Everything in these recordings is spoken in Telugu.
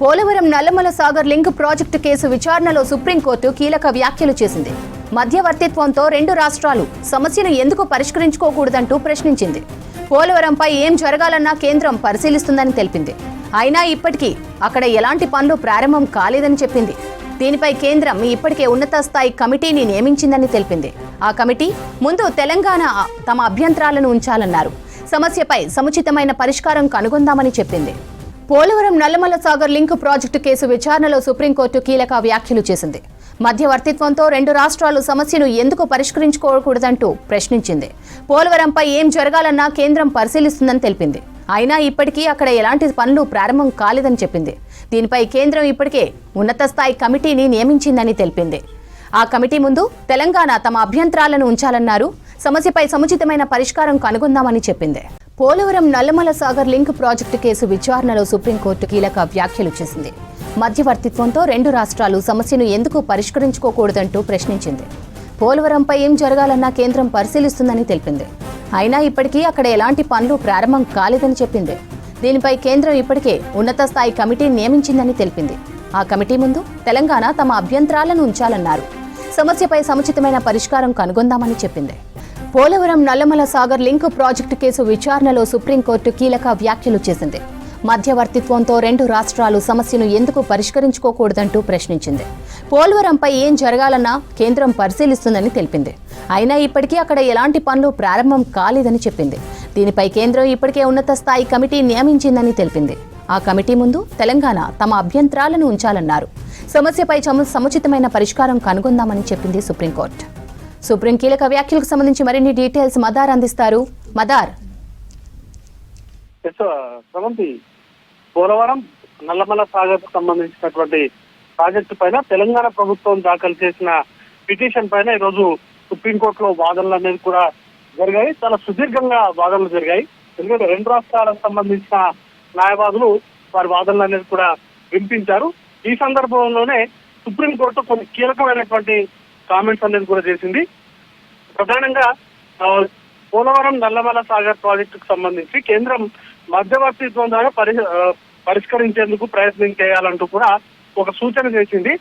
Polavaram Nallamala Sagar link project case విచారణలో సుప్రీంకోర్టు కీలక వ్యాఖ్యలు చేసింది. మధ్యవర్తిత్వంతో రెండు రాష్ట్రాలు సమస్యను ఎందుకు పరిష్కరించుకోకూడదంటూ ప్రశ్నించింది. పోలవరంపై ఏం జరగాలన్నా కేంద్రం పరిశీలిస్తుందని తెలిపింది. అయినా ఇప్పటికీ అక్కడ ఎలాంటి పనులు ప్రారంభం కాలేదని చెప్పింది. దీనిపై కేంద్రం ఇప్పటికే ఉన్నత స్థాయి కమిటీని నియమించిందని తెలిపింది. ఆ కమిటీ ముందు తెలంగాణ తమ అభ్యంతరాలను ఉంచాలన్నారు. సమస్యపై సముచితమైన పరిష్కారం కనుగొందామని చెప్పింది. Polavaram Nallamala Sagar link project case విచారణలో సుప్రీంకోర్టు కీలక వ్యాఖ్యలు చేసింది. మధ్యవర్తిత్వంతో రెండు రాష్ట్రాలు సమస్యను ఎందుకు పరిష్కరించుకోకూడదంటూ ప్రశ్నించింది. పోలవరంపై ఏం జరగాలన్నా కేంద్రం పరిశీలిస్తుందని తెలిపింది. అయినా ఇప్పటికీ అక్కడ ఎలాంటి పనులు ప్రారంభం కాలేదని చెప్పింది. దీనిపై కేంద్రం ఇప్పటికే ఉన్నత స్థాయి కమిటీని నియమించిందని తెలిపింది. ఆ కమిటీ ముందు తెలంగాణ తమ అభ్యంతరాలను ఉంచాలన్నారు. సమస్యపై సముచితమైన పరిష్కారం కనుగొందామని చెప్పింది. Polavaram Nallamala Sagar link project case విచారణలో సుప్రీంకోర్టు కీలక వ్యాఖ్యలు చేసింది. మధ్యవర్తిత్వంతో రెండు రాష్ట్రాలు సమస్యను ఎందుకు పరిష్కరించుకోకూడదంటూ ప్రశ్నించింది. పోలవరంపై ఏం జరగాలన్నా కేంద్రం పరిశీలిస్తుందని తెలిపింది. అయినా ఇప్పటికీ అక్కడ ఎలాంటి పనులు ప్రారంభం కాలేదని చెప్పింది. దీనిపై కేంద్రం ఇప్పటికే ఉన్నత స్థాయి కమిటీని నియమించిందని తెలిపింది. ఆ కమిటీ ముందు తెలంగాణ తమ అభ్యంతరాలను ఉంచాలన్నారు. సమస్యపై సముచితమైన పరిష్కారం కనుగొందామని చెప్పింది. Polavaram Nallamala Sagar link project case విచారణలో సుప్రీంకోర్టు కీలక వ్యాఖ్యలు చేసింది. మధ్యవర్తిత్వంతో రెండు రాష్ట్రాలు సమస్యను ఎందుకు పరిష్కరించుకోకూడదంటూ ప్రశ్నించింది. పోలవరంపై ఏం జరగాలన్నా కేంద్రం పరిశీలిస్తుందని తెలిపింది. అయినా ఇప్పటికీ అక్కడ ఎలాంటి పనులు ప్రారంభం కాలేదని చెప్పింది. దీనిపై కేంద్రం ఇప్పటికే ఉన్నత స్థాయి కమిటీ నియమించిందని తెలిపింది. ఆ కమిటీ ముందు తెలంగాణ తమ అభ్యంతరాలను ఉంచాలన్నారు. సమస్యపై సముచితమైన పరిష్కారం కనుగొందామని చెప్పింది సుప్రీంకోర్టు. సుప్రీం కీలక వ్యాఖ్యలకు సంబంధించి మరిన్ని డీటెయిల్స్ మదార్ అందిస్తారు. మదార్. పోలవరం నల్లమల సాగర్ కు సంబంధించినటువంటి ప్రాజెక్టు పైన తెలంగాణ ప్రభుత్వం దాఖలు చేసిన పిటిషన్ పైన ఈరోజు సుప్రీంకోర్టులో వాదనలు అనేది కూడా జరిగాయి. చాలా సుదీర్ఘంగా వాదనలు జరిగాయి. ఎందుకంటే రెండు రాష్ట్రాలకు సంబంధించిన న్యాయవాదులు వారి వాదనలు అనేది కూడా వినిపించారు. ఈ సందర్భంలోనే సుప్రీంకోర్టు కొన్ని కీలకమైనటువంటి కామెంట్స్ అనేది కూడా చేసింది. ప్రధానంగా పోలవరం నల్లమల సాగర్ ప్రాజెక్టుకు సంబంధించి కేంద్రం మధ్యవర్తిత్వం ద్వారా పరిష్కరించేందుకు ప్రయత్నం చేయాలంటూ కూడా ఒక సూచన చేసింది.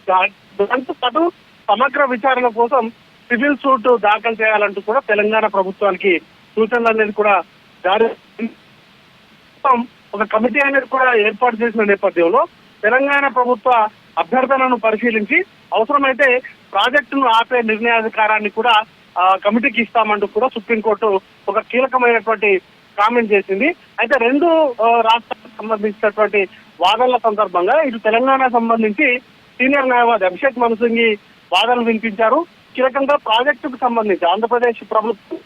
దాంతో పాటు సమగ్ర విచారణ కోసం సివిల్ సూట్ దాఖలు చేయాలంటూ కూడా తెలంగాణ ప్రభుత్వానికి సూచనలు అనేది కూడా జారీ ఒక కమిటీ అనేది కూడా ఏర్పాటు చేసిన నేపథ్యంలో తెలంగాణ ప్రభుత్వ అభ్యర్థనను పరిశీలించి అవసరమైతే ప్రాజెక్టును ఆపే నిర్ణయాధికారాన్ని కూడా కమిటీకి ఇస్తామంటూ కూడా సుప్రీంకోర్టు ఒక కీలకమైనటువంటి కామెంట్ చేసింది. అయితే రెండు రాష్ట్రాలకు సంబంధించినటువంటి వాదనల సందర్భంగా ఇటు తెలంగాణ సంబంధించి సీనియర్ న్యాయవాది అభిషేక్ మను సింఘి వాదనలు వినిపించారు. కీలకంగా ప్రాజెక్టుకు సంబంధించి ఆంధ్రప్రదేశ్ ప్రభుత్వం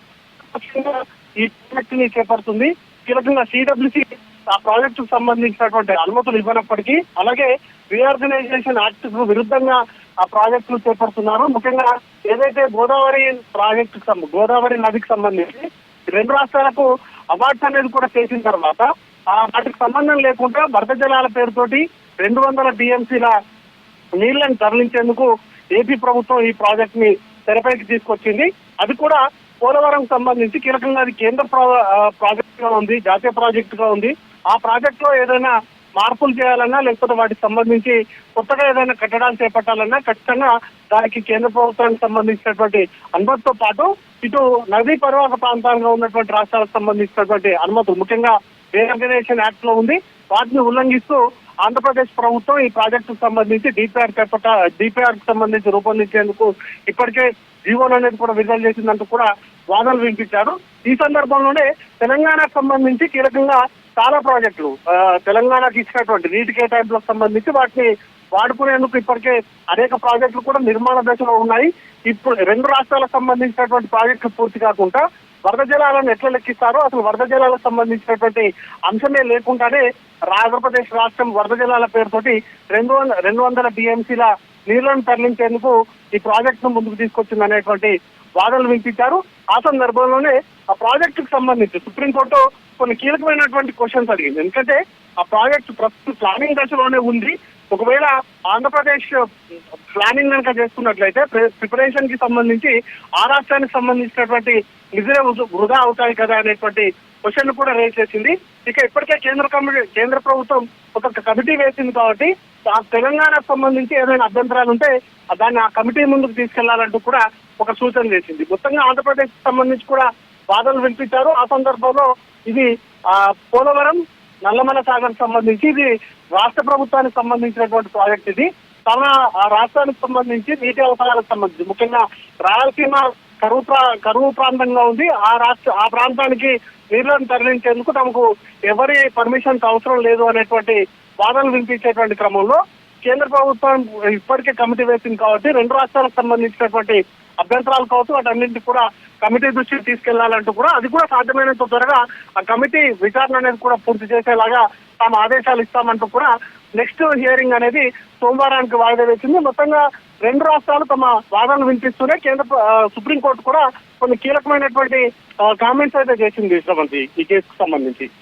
ఈ ప్రాజెక్టుని చేపడుతుంది. కీలకంగా సిడబ్ల్యూసి ఆ ప్రాజెక్టుకు సంబంధించినటువంటి అనుమతులు ఇవ్వనప్పటికీ, అలాగే రీఆర్గనైజేషన్ యాక్ట్ కు విరుద్ధంగా ఆ ప్రాజెక్టులు చేపడుతున్నారు. ముఖ్యంగా ఏదైతే గోదావరి నదికి సంబంధించి రెండు రాష్ట్రాలకు అవార్డ్స్ అనేది కూడా చేసిన తర్వాత వాటికి సంబంధం లేకుండా వరద జలాల పేరుతోటి 200 టీఎంసీల నీళ్లను తరలించేందుకు ఏపీ ప్రభుత్వం ఈ ప్రాజెక్ట్ ని తెరపైకి తీసుకొచ్చింది. అది కూడా పోలవరం సంబంధించి కీలకంగా అది కేంద్ర ప్రాజెక్ట్ గా ఉంది, జాతీయ ప్రాజెక్ట్ గా ఉంది. ఆ ప్రాజెక్ట్ లో ఏదైనా మార్పులు చేయాలన్నా లేకపోతే వాటికి సంబంధించి కొత్తగా ఏదైనా కట్టడాలు చేపట్టాలన్నా ఖచ్చితంగా దానికి కేంద్ర ప్రభుత్వానికి సంబంధించినటువంటి అనుమతితో పాటు ఇటు నదీ పరివాహక ప్రాంతాలుగా ఉన్నటువంటి రాష్ట్రాలకు సంబంధించినటువంటి అనుమతులు ముఖ్యంగా రీఆర్గనైజేషన్ యాక్ట్ లో ఉంది. వాటిని ఉల్లంఘిస్తూ ఆంధ్రప్రదేశ్ ప్రభుత్వం ఈ ప్రాజెక్టుకు సంబంధించి డిపిఆర్ కు సంబంధించి రూపొందించేందుకు ఇప్పటికే జీవోలు అనేది కూడా విడుదల చేసిందంటూ కూడా వాదనలు వినిపించారు. ఈ సందర్భంలోనే తెలంగాణకు సంబంధించి కీలకంగా చాలా ప్రాజెక్టులు తెలంగాణకు ఇచ్చినటువంటి నీటి కేటాయింపులకు సంబంధించి వాటిని వాడుకునేందుకు ఇప్పటికే అనేక ప్రాజెక్టులు కూడా నిర్మాణ దశలో ఉన్నాయి. ఇప్పుడు రెండు రాష్ట్రాలకు సంబంధించినటువంటి ప్రాజెక్టులు పూర్తి కాకుండా వరద జలాలను ఎట్లా లెక్కిస్తారో అసలు వరద జలాలకు సంబంధించినటువంటి అంశమే లేకుండానే ఆంధ్రప్రదేశ్ రాష్ట్రం వరద జలాల పేరుతోటి 200 టీఎంసీల నీళ్లను తరలించేందుకు ఈ ప్రాజెక్ట్ ను ముందుకు తీసుకొచ్చింది అనేటువంటి వాదనలు వినిపించారు. ఆ సందర్భంలోనే ఆ ప్రాజెక్టుకు సంబంధించి సుప్రీంకోర్టు కొన్ని కీలకమైనటువంటి క్వశ్చన్స్ అడిగింది. ఎందుకంటే ఆ ప్రాజెక్టు ప్రస్తుతం ప్లానింగ్ దశలోనే ఉంది. ఒకవేళ ఆంధ్రప్రదేశ్ ప్లానింగ్ కనుక చేసుకున్నట్లయితే ప్రిపరేషన్ కి సంబంధించి ఆ రాష్ట్రానికి సంబంధించినటువంటి నిధులే వృధా అవుతాయి కదా అనేటువంటి క్వశ్చన్ కూడా రేజ్ చేసింది. ఇక ఇప్పటికే కేంద్ర ప్రభుత్వం ఒక కమిటీ వేసింది కాబట్టి ఆ తెలంగాణకు సంబంధించి ఏదైనా అభ్యంతరాలు ఉంటే దాన్ని ఆ కమిటీ ముందుకు తీసుకెళ్లాలంటూ కూడా ఒక సూచన చేసింది. మొత్తంగా ఆంధ్రప్రదేశ్ కి సంబంధించి కూడా వాదనలు వినిపించారు. ఆ సందర్భంలో ఇది పోలవరం నల్లమల సాగర్ సంబంధించి ఇది రాష్ట్ర ప్రభుత్వానికి సంబంధించినటువంటి ప్రాజెక్ట్. ఇది తమ ఆ రాష్ట్రానికి సంబంధించి నీటి అవసరాలకు సంబంధించి ముఖ్యంగా రాయలసీమ కరువు ప్రాంతంగా ఉంది. ఆ ప్రాంతానికి నీళ్లను తరలించేందుకు తమకు ఎవరి పర్మిషన్ అవసరం లేదు అనేటువంటి వాదనలు వినిపించేటువంటి క్రమంలో కేంద్ర ప్రభుత్వం ఇప్పటికే కమిటీ వేసింది కాబట్టి రెండు రాష్ట్రాలకు సంబంధించినటువంటి అభ్యంతరాలు కావచ్చు వాటన్నింటినీ కూడా కమిటీ దృష్టికి తీసుకెళ్లాలంటూ కూడా అది కూడా సాధ్యమైనంత త్వరగా ఆ కమిటీ విచారణ అనేది కూడా పూర్తి చేసేలాగా తాము ఆదేశాలు ఇస్తామంటూ కూడా నెక్స్ట్ హియరింగ్ అనేది సోమవారానికి వాయిదా వేసింది. మొత్తంగా రెండు రాష్ట్రాలు తమ వాదనలు వినిపిస్తూనే సుప్రీంకోర్టు కూడా కొన్ని కీలకమైనటువంటి కామెంట్స్ అయితే చేసింది శ్రవంతి ఈ కేసుకు సంబంధించి.